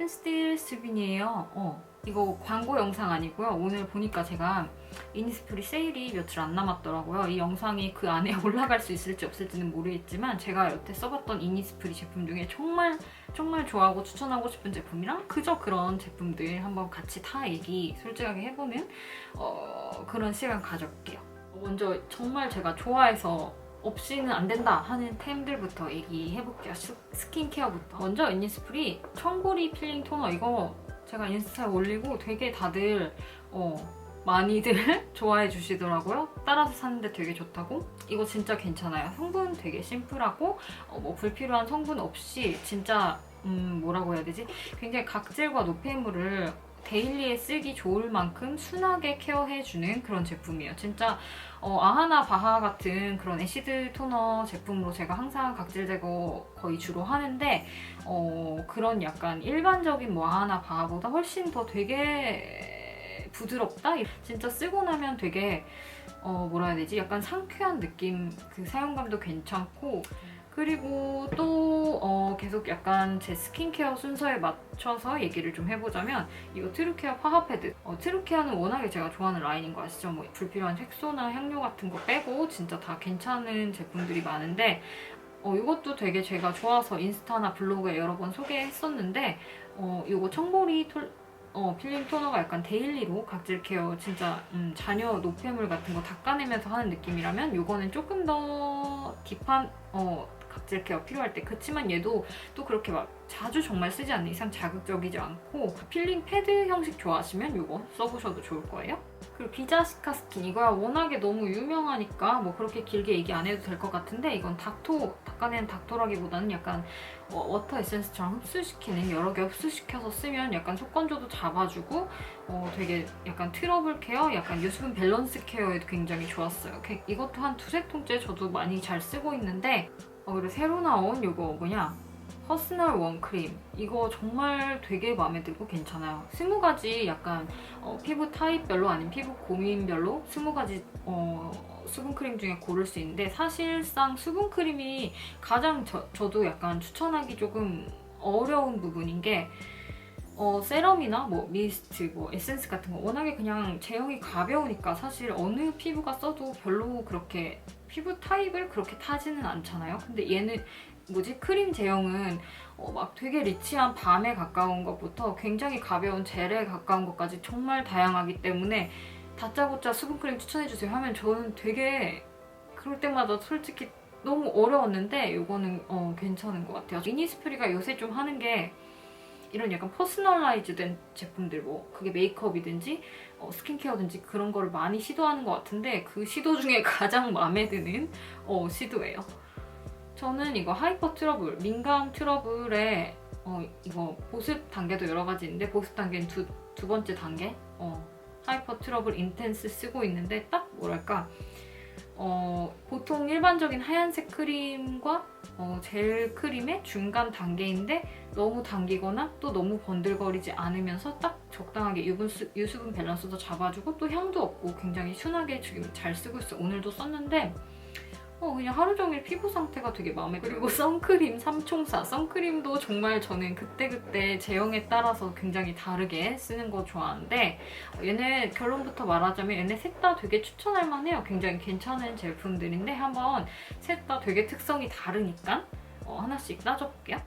스틸 수빈이에요. 이거 광고 영상 아니고요. 오늘 보니까 제가 이니스프리 세일이 며칠 안 남았더라고요. 이 영상이 그 안에 올라갈 수 있을지 없을지는 모르겠지만 제가 여태 써봤던 이니스프리 제품 중에 정말 좋아하고 추천하고 싶은 제품이랑 그저 그런 제품들 한번 같이 다 얘기 솔직하게 해보는 그런 시간 가져볼게요. 먼저 정말 제가 좋아해서 없이는 안 된다 하는 템들부터 얘기해볼게요. 스킨케어부터. 먼저 이니스프리 청보리 필링 토너. 이거 제가 인스타에 올리고 되게 다들 많이들 좋아해 주시더라고요. 따라서 샀는데 되게 좋다고. 이거 진짜 괜찮아요. 성분 되게 심플하고 뭐 불필요한 성분 없이 진짜 뭐라고 해야 되지? 굉장히 각질과 노폐물을 데일리에 쓰기 좋을 만큼 순하게 케어해주는 그런 제품이에요. 진짜 아하나 바하 같은 그런 애시드 토너 제품으로 제가 항상 각질 제거 거의 주로 하는데 그런 약간 일반적인 뭐 아하나 바하보다 훨씬 더 되게 부드럽다? 진짜 쓰고 나면 되게 뭐라 해야 되지? 약간 상쾌한 느낌, 그 사용감도 괜찮고 그리고 또 계속 약간 제 스킨케어 순서에 맞춰서 얘기를 좀 해보자면 이거 트루케어 파하 패드. 트루케어는 워낙에 제가 좋아하는 라인인 거 아시죠? 뭐 불필요한 색소나 향료 같은 거 빼고 진짜 다 괜찮은 제품들이 많은데 이것도 되게 제가 좋아서 인스타나 블로그에 여러 번 소개했었는데 이거 청보리 필링 토너가 약간 데일리로 각질 케어 진짜 잔여 노폐물 같은 거 닦아내면서 하는 느낌이라면 이거는 조금 더 딥한 각질 케어 필요할 때. 그치만 얘도 또 그렇게 막 자주 정말 쓰지 않는 이상 자극적이지 않고 필링 패드 형식 좋아하시면 이거 써보셔도 좋을 거예요. 그리고 비자시카 스킨. 이거야 워낙에 너무 유명하니까 뭐 그렇게 길게 얘기 안 해도 될 것 같은데 이건 닦아내는 닥토라기보다는 약간 워터 에센스처럼 흡수시키는, 여러 개 흡수시켜서 쓰면 약간 속건조도 잡아주고 되게 약간 트러블 케어, 약간 유수분 밸런스 케어에도 굉장히 좋았어요. 이것도 한 두세 통째 저도 많이 잘 쓰고 있는데 그리고 새로 나온 이거 뭐냐? 퍼스널 원크림. 이거 정말 되게 마음에 들고 괜찮아요. 20가지 약간 피부 타입별로 아니면 피부 고민별로 20가지 수분크림 중에 고를 수 있는데 사실상 수분크림이 가장 저도 약간 추천하기 조금 어려운 부분인 게 세럼이나 뭐 미스트, 뭐 에센스 같은 거 워낙에 그냥 제형이 가벼우니까 사실 어느 피부가 써도 별로 그렇게 피부 타입을 그렇게 타지는 않잖아요. 근데 얘는 크림 제형은 막 되게 리치한 밤에 가까운 것부터 굉장히 가벼운 젤에 가까운 것까지 정말 다양하기 때문에 다짜고짜 수분크림 추천해주세요 하면 저는 되게 그럴 때마다 솔직히 너무 어려웠는데 이거는 괜찮은 것 같아요. 이니스프리가 요새 좀 하는 게 이런 약간 퍼스널라이즈된 제품들, 뭐 그게 메이크업이든지 스킨케어든지 그런 거를 많이 시도하는 것 같은데 그 시도 중에 가장 마음에 드는 시도예요. 저는 이거 하이퍼 트러블, 민감 트러블에 이거 보습 단계도 여러 가지 있는데 보습 단계는 두 번째 단계 하이퍼 트러블 인텐스 쓰고 있는데 딱 뭐랄까 보통 일반적인 하얀색 크림과 젤 크림의 중간 단계인데 너무 당기거나 또 너무 번들거리지 않으면서 딱 적당하게 유수분 밸런스도 잡아주고 또 향도 없고 굉장히 순하게 지금 잘 쓰고 있어요. 오늘도 썼는데 그냥 하루 종일 피부 상태가 되게 마음에 들어요. 그리고 선크림 3총사. 선크림도 정말 저는 그때그때 제형에 따라서 굉장히 다르게 쓰는 거 좋아하는데 얘네 결론부터 말하자면 얘네 셋 다 되게 추천할 만해요. 굉장히 괜찮은 제품들인데 한번 셋 다 되게 특성이 다르니까 하나씩 따져볼게요.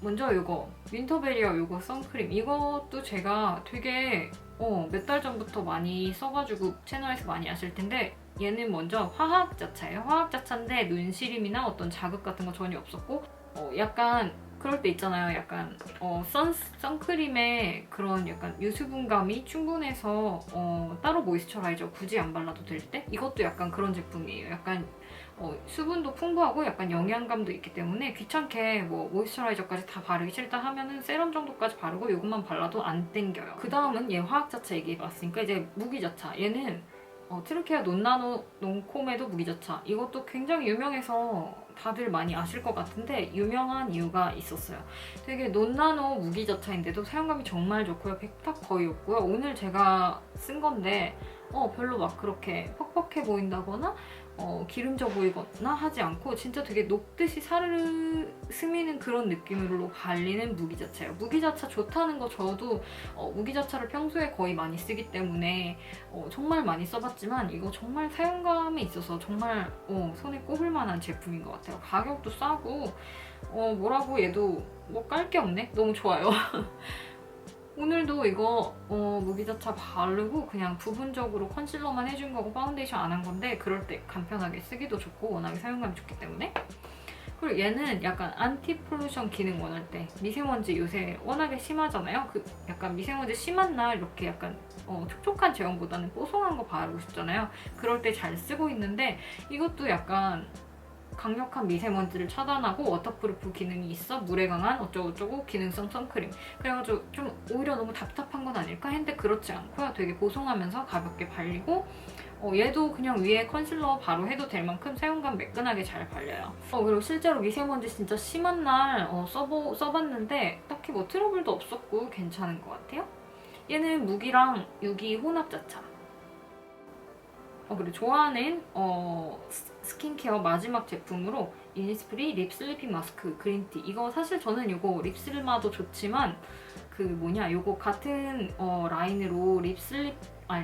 먼저 이거 윈터베리어 이거 선크림. 이것도 제가 되게 몇 달 전부터 많이 써가지고 채널에서 많이 아실 텐데 얘는 먼저 화학자차예요. 화학자차인데 눈시림이나 어떤 자극 같은 거 전혀 없었고 약간 그럴 때 있잖아요. 약간 선크림에 그런 약간 유수분감이 충분해서 따로 모이스처라이저 굳이 안 발라도 될 때? 이것도 약간 그런 제품이에요. 약간 수분도 풍부하고 약간 영양감도 있기 때문에 귀찮게 뭐 모이스처라이저까지 다 바르기 싫다 하면은 세럼 정도까지 바르고 이것만 발라도 안 땡겨요. 그 다음은 얘 화학자차 얘기해봤으니까 이제 무기자차. 얘는 트루케어 논나노 논콤에도 무기자차. 이것도 굉장히 유명해서 다들 많이 아실 것 같은데 유명한 이유가 있었어요. 되게 논나노 무기자차인데도 사용감이 정말 좋고요. 백탁 거의 없고요. 오늘 제가 쓴 건데 별로 막 그렇게 퍽퍽해 보인다거나 기름져 보이거나 하지 않고 진짜 되게 녹듯이 사르르 스미는 그런 느낌으로 발리는 무기자차예요. 무기자차 좋다는 거 저도 무기자차를 평소에 거의 많이 쓰기 때문에 정말 많이 써봤지만 이거 정말 사용감에 있어서 정말 손에 꼽을 만한 제품인 것 같아요. 가격도 싸고 뭐라고 얘도 뭐 깔 게 없네? 너무 좋아요. 오늘도 이거 무기자차 바르고 그냥 부분적으로 컨실러만 해준 거고 파운데이션 안 한 건데 그럴 때 간편하게 쓰기도 좋고 워낙에 사용감이 좋기 때문에. 그리고 얘는 약간 안티 폴루션 기능 원할 때 미세먼지 요새 워낙에 심하잖아요. 그 약간 미세먼지 심한 날 이렇게 약간 촉촉한 제형보다는 뽀송한 거 바르고 싶잖아요. 그럴 때 잘 쓰고 있는데 이것도 약간 강력한 미세먼지를 차단하고 워터프루프 기능이 있어 물에 강한 어쩌고저쩌고 기능성 선크림. 그래가지고 좀 오히려 너무 답답한 건 아닐까 했는데 그렇지 않고요. 되게 보송하면서 가볍게 발리고 얘도 그냥 위에 컨실러 바로 해도 될 만큼 사용감 매끈하게 잘 발려요. 그리고 실제로 미세먼지 진짜 심한 날 써봤는데 딱히 뭐 트러블도 없었고 괜찮은 것 같아요. 얘는 무기랑 유기 혼합자차. 그리고 좋아하는 스킨케어 마지막 제품으로 이니스프리 립 슬리핑 마스크 그린티. 이거 사실 저는 이거 립슬마도 좋지만 요거 같은 라인으로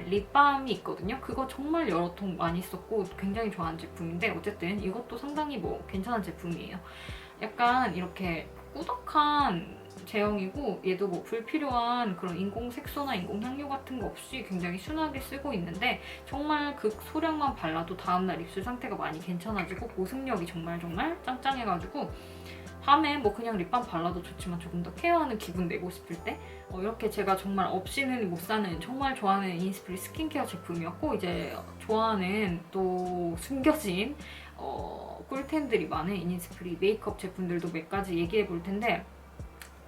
립밤이 있거든요. 그거 정말 여러 통 많이 썼고 굉장히 좋아하는 제품인데 어쨌든 이것도 상당히 뭐 괜찮은 제품이에요. 약간 이렇게 꾸덕한 제형이고 얘도 뭐 불필요한 그런 인공 색소나 인공 향료 같은 거 없이 굉장히 순하게 쓰고 있는데 정말 그 소량만 발라도 다음날 입술 상태가 많이 괜찮아지고 보습력이 정말 짱짱해가지고 밤에 뭐 그냥 립밤 발라도 좋지만 조금 더 케어하는 기분 내고 싶을 때 이렇게 제가 정말 없이는 못 사는 정말 좋아하는 이니스프리 스킨케어 제품이었고 이제 좋아하는 또 숨겨진 꿀템들이 많은 이니스프리 메이크업 제품들도 몇 가지 얘기해 볼 텐데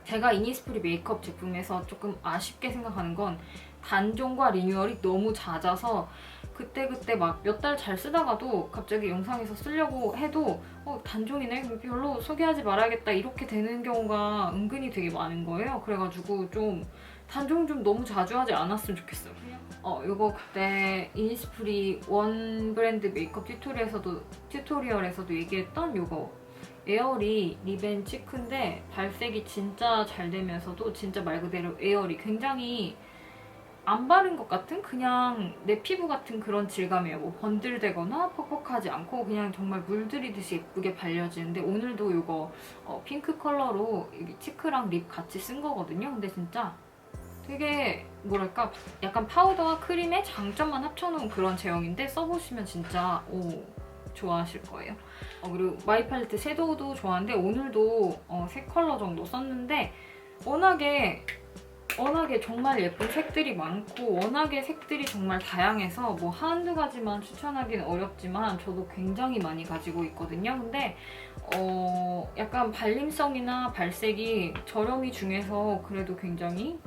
제가 이니스프리 메이크업 제품에서 조금 아쉽게 생각하는 건 단종과 리뉴얼이 너무 잦아서 그때그때 막 몇 달 잘 쓰다가도 갑자기 영상에서 쓰려고 해도 단종이네? 별로 소개하지 말아야겠다 이렇게 되는 경우가 은근히 되게 많은 거예요. 그래가지고 좀 단종 좀 너무 자주 하지 않았으면 좋겠어요. 이거 그때 이니스프리 원 브랜드 메이크업 튜토리얼에서도 얘기했던 이거 에어리 립앤 치크인데 발색이 진짜 잘 되면서도 진짜 말 그대로 에어리 굉장히 안 바른 것 같은 그냥 내 피부 같은 그런 질감이에요. 뭐 번들대거나 퍽퍽하지 않고 그냥 정말 물들이듯이 예쁘게 발려지는데 오늘도 이거 핑크 컬러로 여기 치크랑 립 같이 쓴 거거든요. 근데 진짜 되게 뭐랄까 약간 파우더와 크림의 장점만 합쳐놓은 그런 제형인데 써보시면 진짜 좋아하실 거예요. 그리고 마이 팔레트 섀도우도 좋아하는데 오늘도 3컬러 정도 썼는데 워낙에 정말 예쁜 색들이 많고 워낙에 색들이 정말 다양해서 뭐 한두 가지만 추천하기는 어렵지만 저도 굉장히 많이 가지고 있거든요. 근데 약간 발림성이나 발색이 저렴이 중에서 그래도 굉장히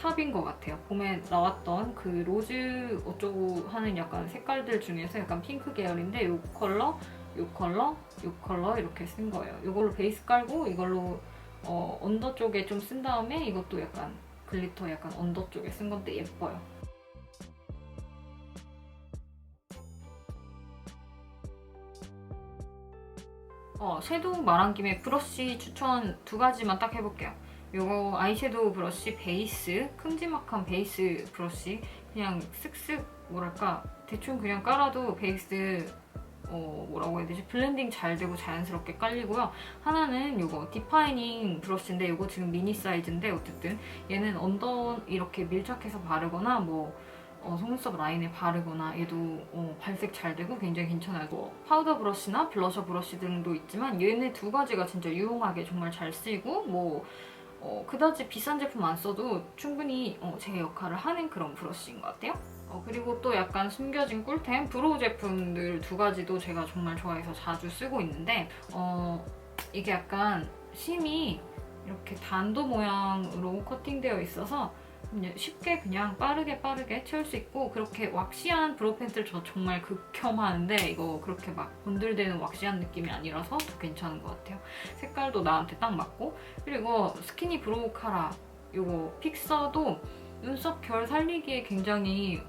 탑인 것 같아요. 봄에 나왔던 그 로즈 어쩌고 하는 약간 색깔들 중에서 약간 핑크 계열인데 이 컬러, 이 컬러, 이 컬러 이렇게 쓴 거예요. 이걸로 베이스 깔고 이걸로 언더 쪽에 좀 쓴 다음에 이것도 약간 글리터 약간 언더 쪽에 쓴 건데 예뻐요. 섀도우 말한 김에 브러쉬 추천 2가지만 딱 해볼게요. 요거 아이섀도우 브러쉬 베이스, 큼지막한 베이스 브러쉬 그냥 쓱쓱 뭐랄까 대충 그냥 깔아도 베이스 뭐라고 해야 되지? 블렌딩 잘 되고 자연스럽게 깔리고요. 하나는 요거 디파이닝 브러쉬인데 요거 지금 미니 사이즈인데 어쨌든 얘는 언더 이렇게 밀착해서 바르거나 뭐 속눈썹 라인에 바르거나 얘도 발색 잘 되고 굉장히 괜찮아요. 파우더 브러쉬나 블러셔 브러쉬 등도 있지만 얘네 2가지가 진짜 유용하게 정말 잘 쓰이고 뭐 그다지 비싼 제품 안 써도 충분히 제 역할을 하는 그런 브러쉬인 것 같아요. 그리고 또 약간 숨겨진 꿀템 브로우 제품들 2가지도 제가 정말 좋아해서 자주 쓰고 있는데 이게 약간 심이 이렇게 단도 모양으로 커팅되어 있어서 쉽게 그냥 빠르게 채울 수 있고 그렇게 왁시한 브로우 펜슬 저 정말 극혐하는데 이거 그렇게 막 번들대는 왁시한 느낌이 아니라서 더 괜찮은 것 같아요. 색깔도 나한테 딱 맞고 그리고 스키니 브로우 카라 이거 픽서도 눈썹 결 살리기에 굉장히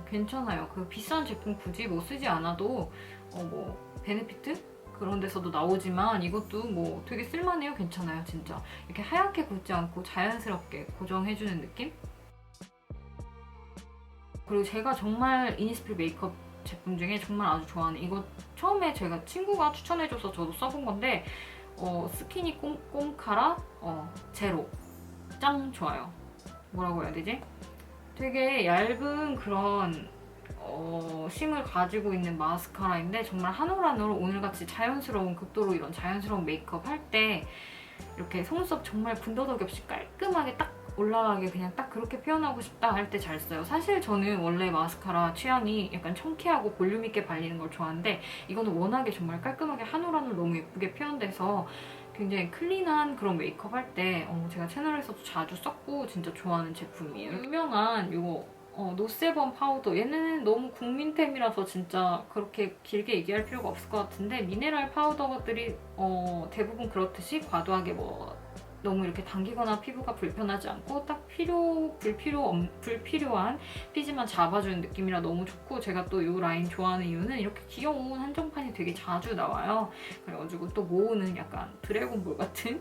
괜찮아요. 그 비싼 제품 굳이 뭐 쓰지 않아도 뭐 베네피트? 그런 데서도 나오지만 이것도 뭐 되게 쓸만해요. 괜찮아요, 진짜. 이렇게 하얗게 굳지 않고 자연스럽게 고정해주는 느낌? 그리고 제가 정말 이니스프리 메이크업 제품 중에 정말 아주 좋아하는 이거 처음에 제가 친구가 추천해줘서 저도 써본 건데 스키니 꼼카라 제로 짱 좋아요. 뭐라고 해야 되지? 되게 얇은 그런 심을 가지고 있는 마스카라인데 정말 한 올 한 올 오늘같이 자연스러운 극도로 이런 자연스러운 메이크업 할 때 이렇게 속눈썹 정말 군더더기 없이 깔끔하게 딱 올라가게 그냥 딱 그렇게 표현하고 싶다 할 때 잘 써요. 사실 저는 원래 마스카라 취향이 약간 청키하고 볼륨 있게 발리는 걸 좋아하는데 이거는 워낙에 정말 깔끔하게 한 올 한 올 너무 예쁘게 표현돼서 굉장히 클린한 그런 메이크업 할 때 제가 채널에서도 자주 썼고 진짜 좋아하는 제품이에요. 유명한 이거 노세범 파우더. 얘는 너무 국민템이라서 진짜 그렇게 길게 얘기할 필요가 없을 것 같은데 미네랄 파우더들이 대부분 그렇듯이 과도하게 뭐 너무 이렇게 당기거나 피부가 불편하지 않고 딱 불필요한 피지만 잡아주는 느낌이라 너무 좋고 제가 또 이 라인 좋아하는 이유는 이렇게 귀여운 한정판이 되게 자주 나와요. 그래가지고 또 모으는 약간 드래곤볼 같은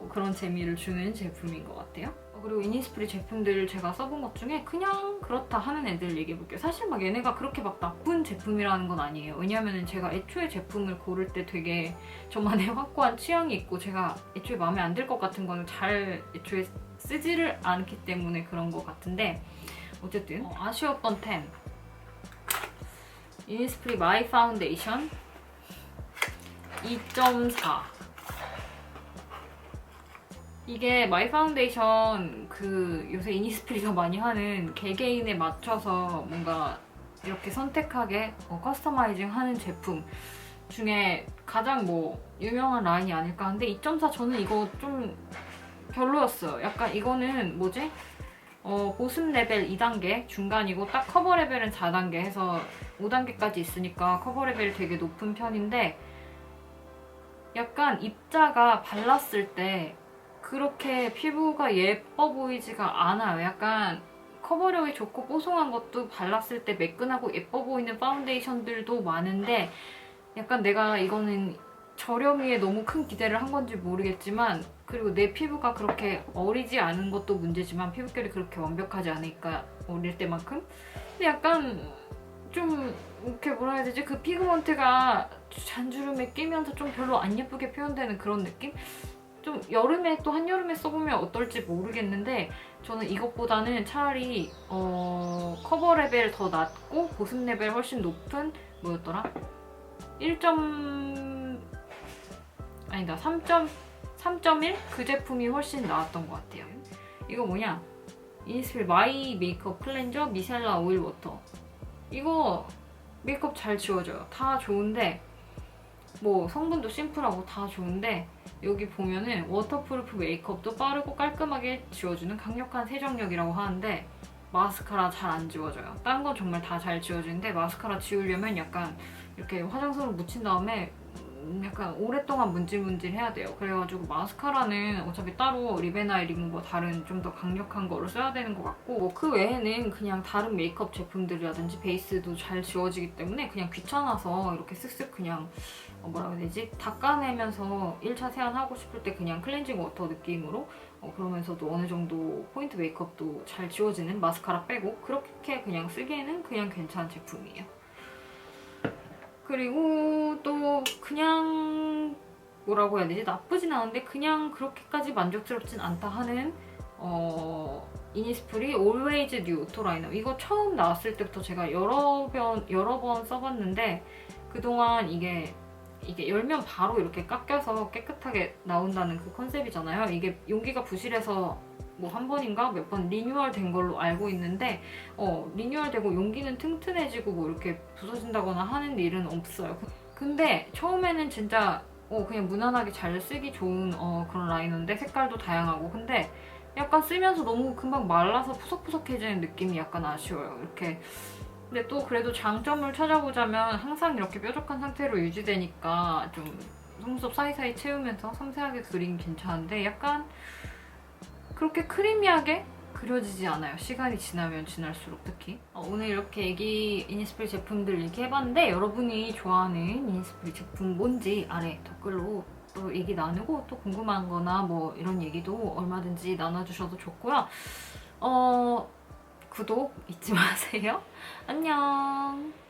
그런 재미를 주는 제품인 것 같아요. 그리고 이니스프리 제품들 제가 써본 것 중에 그냥 그렇다 하는 애들 얘기해볼게요. 사실 막 얘네가 그렇게 막 나쁜 제품이라는 건 아니에요. 왜냐하면 제가 애초에 제품을 고를 때 되게 저만의 확고한 취향이 있고 제가 애초에 마음에 안 들 것 같은 거는 잘 애초에 쓰지를 않기 때문에 그런 것 같은데 어쨌든 아쉬웠던 템 이니스프리 마이 파운데이션 2.4 이게 마이 파운데이션 그 요새 이니스프리가 많이 하는 개개인에 맞춰서 뭔가 이렇게 선택하게 커스터마이징 하는 제품 중에 가장 뭐 유명한 라인이 아닐까 하는데 2.4 저는 이거 좀 별로였어요. 약간 이거는 뭐지? 보습 레벨 2단계 중간이고 딱 커버 레벨은 4단계 해서 5단계까지 있으니까 커버 레벨이 되게 높은 편인데 약간 입자가 발랐을 때 그렇게 피부가 예뻐 보이지가 않아요. 약간 커버력이 좋고 뽀송한 것도 발랐을 때 매끈하고 예뻐 보이는 파운데이션들도 많은데 약간 내가 이거는 저렴이에 너무 큰 기대를 한 건지 모르겠지만 그리고 내 피부가 그렇게 어리지 않은 것도 문제지만 피부결이 그렇게 완벽하지 않으니까 어릴 때만큼 근데 약간 좀 이렇게 뭐라 해야 되지? 그 피그먼트가 잔주름에 끼면서 좀 별로 안 예쁘게 표현되는 그런 느낌? 좀 여름에 또 한여름에 써보면 어떨지 모르겠는데 저는 이것보다는 차라리 커버 레벨 더 낮고 보습 레벨 훨씬 높은 뭐였더라? 3.1? 그 제품이 훨씬 나았던 것 같아요. 이거 뭐냐? 이니스프리 마이 메이크업 클렌저 미셀라 오일 워터. 이거 메이크업 잘 지워져요. 다 좋은데 뭐 성분도 심플하고 다 좋은데 여기 보면은 워터프루프 메이크업도 빠르고 깔끔하게 지워주는 강력한 세정력이라고 하는데 마스카라 잘 안 지워져요. 다른 건 정말 다 잘 지워지는데 마스카라 지우려면 약간 이렇게 화장솜을 묻힌 다음에 약간 오랫동안 문질문질 해야 돼요. 그래가지고 마스카라는 어차피 따로 립앤아이 리무버 다른 좀 더 강력한 거를 써야 되는 것 같고 뭐그 외에는 그냥 다른 메이크업 제품들이라든지 베이스도 잘 지워지기 때문에 그냥 귀찮아서 이렇게 쓱쓱 그냥 뭐라고 해야 되지? 닦아내면서 1차 세안하고 싶을 때 그냥 클렌징 워터 느낌으로 그러면서도 어느 정도 포인트 메이크업도 잘 지워지는 마스카라 빼고 그렇게 그냥 쓰기에는 그냥 괜찮은 제품이에요. 그리고 또 그냥 뭐라고 해야 되지? 나쁘진 않은데 그냥 그렇게까지 만족스럽진 않다 하는 이니스프리 Always New 오토 라이너. 이거 처음 나왔을 때부터 제가 여러 번 써봤는데 그동안 이게 열면 바로 이렇게 깎여서 깨끗하게 나온다는 그 컨셉이잖아요. 이게 용기가 부실해서 뭐 한 번인가 몇 번 리뉴얼 된 걸로 알고 있는데 리뉴얼 되고 용기는 튼튼해지고 뭐 이렇게 부서진다거나 하는 일은 없어요. 근데 처음에는 진짜 그냥 무난하게 잘 쓰기 좋은 그런 라이너인데 색깔도 다양하고 근데 약간 쓰면서 너무 금방 말라서 푸석푸석해지는 느낌이 약간 아쉬워요. 이렇게 근데 또 그래도 장점을 찾아보자면 항상 이렇게 뾰족한 상태로 유지되니까 좀 속눈썹 사이사이 채우면서 섬세하게 그리긴 괜찮은데 약간 그렇게 크리미하게 그려지지 않아요. 시간이 지나면 지날수록 특히. 오늘 이렇게 이니스프리 제품들 얘기해봤는데 여러분이 좋아하는 이니스프리 제품 뭔지 아래 댓글로 또 얘기 나누고 또 궁금한 거나 뭐 이런 얘기도 얼마든지 나눠주셔도 좋고요. 구독 잊지 마세요. 안녕.